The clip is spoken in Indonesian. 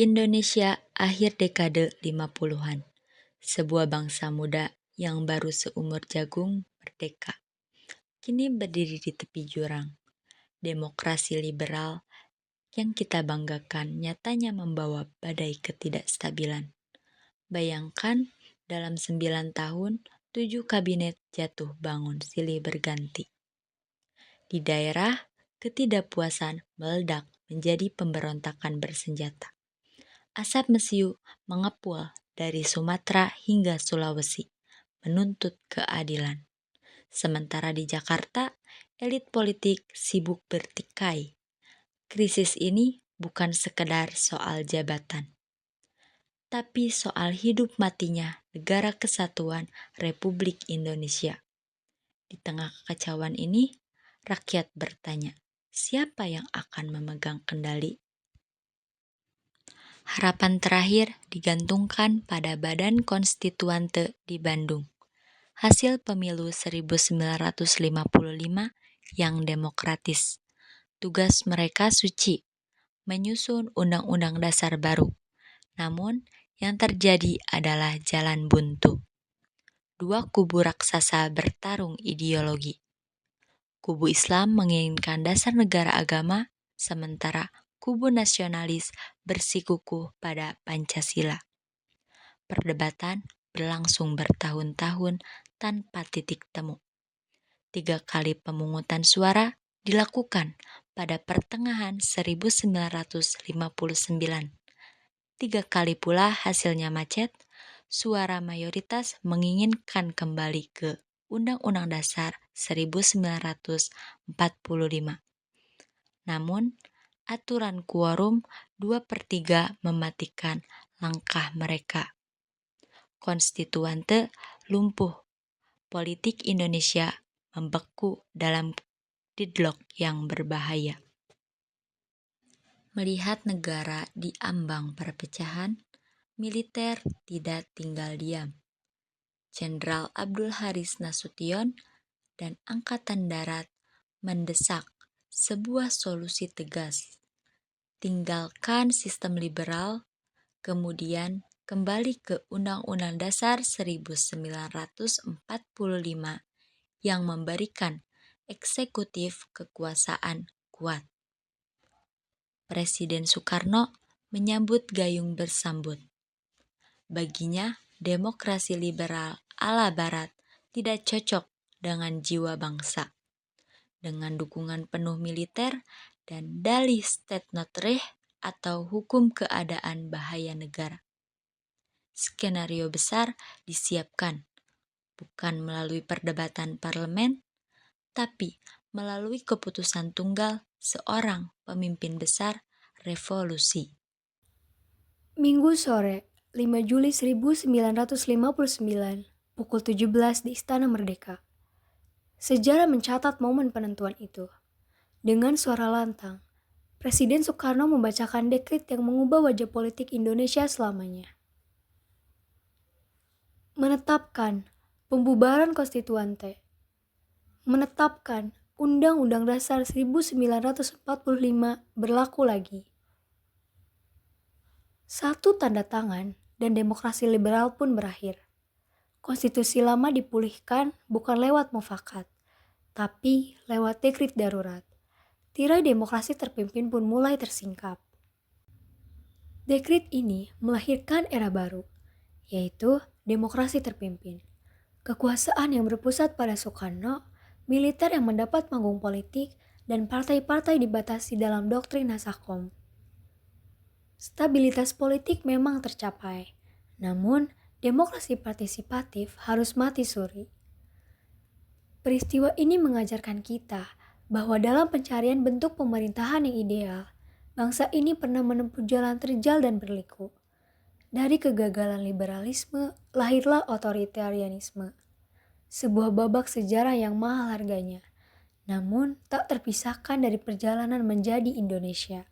Indonesia akhir dekade 50-an. Sebuah bangsa muda yang baru seumur jagung merdeka. Kini berdiri di tepi jurang. Demokrasi liberal yang kita banggakan nyatanya membawa badai ketidakstabilan. Bayangkan dalam 9 tahun, 7 kabinet jatuh bangun silih berganti. Di daerah, ketidakpuasan meledak menjadi pemberontakan bersenjata. Asap mesiu mengepul dari Sumatera hingga Sulawesi, menuntut keadilan. Sementara di Jakarta, elit politik sibuk bertikai. Krisis ini bukan sekedar soal jabatan, tapi soal hidup matinya Negara Kesatuan Republik Indonesia. Di tengah kekacauan ini, rakyat bertanya, siapa yang akan memegang kendali? Harapan terakhir digantungkan pada Badan Konstituante di Bandung. Hasil pemilu 1955 yang demokratis. Tugas mereka suci, menyusun undang-undang dasar baru. Namun, yang terjadi adalah jalan buntu. Dua kubu raksasa bertarung ideologi. Kubu Islam menginginkan dasar negara agama, sementara kubu nasionalis bersikukuh pada Pancasila. Perdebatan berlangsung bertahun-tahun tanpa titik temu. 3 kali pemungutan suara dilakukan pada pertengahan 1959. 3 kali pula hasilnya macet. Suara mayoritas menginginkan kembali ke Undang-Undang Dasar 1945. Namun, aturan quorum 2/3 mematikan langkah mereka. Konstituante lumpuh. Politik Indonesia membeku dalam deadlock yang berbahaya. Melihat negara di ambang perpecahan, militer tidak tinggal diam. Jenderal Abdul Haris Nasution dan Angkatan Darat mendesak sebuah solusi tegas. Tinggalkan sistem liberal, kemudian kembali ke Undang-Undang Dasar 1945 yang memberikan eksekutif kekuasaan kuat. Presiden Soekarno menyambut gayung bersambut. Baginya, demokrasi liberal ala Barat tidak cocok dengan jiwa bangsa. Dengan dukungan penuh militer dan dalih state not recht atau hukum keadaan bahaya negara. Skenario besar disiapkan, bukan melalui perdebatan parlemen, tapi melalui keputusan tunggal seorang pemimpin besar revolusi. Minggu sore, 5 Juli 1959, pukul 17 di Istana Merdeka. Sejarah mencatat momen penentuan itu. Dengan suara lantang, Presiden Soekarno membacakan dekret yang mengubah wajah politik Indonesia selamanya. Menetapkan pembubaran konstituante. Menetapkan Undang-Undang Dasar 1945 berlaku lagi. Satu tanda tangan dan demokrasi liberal pun berakhir. Konstitusi lama dipulihkan bukan lewat mufakat, tapi lewat dekret darurat. Tirai demokrasi terpimpin pun mulai tersingkap. Dekret ini melahirkan era baru, yaitu demokrasi terpimpin. Kekuasaan yang berpusat pada Soekarno, militer yang mendapat panggung politik, dan partai-partai dibatasi dalam doktrin Nasakom. Stabilitas politik memang tercapai, namun demokrasi partisipatif harus mati suri. Peristiwa ini mengajarkan kita bahwa dalam pencarian bentuk pemerintahan yang ideal, bangsa ini pernah menempuh jalan terjal dan berliku. Dari kegagalan liberalisme, lahirlah otoritarianisme. Sebuah babak sejarah yang mahal harganya, namun tak terpisahkan dari perjalanan menjadi Indonesia.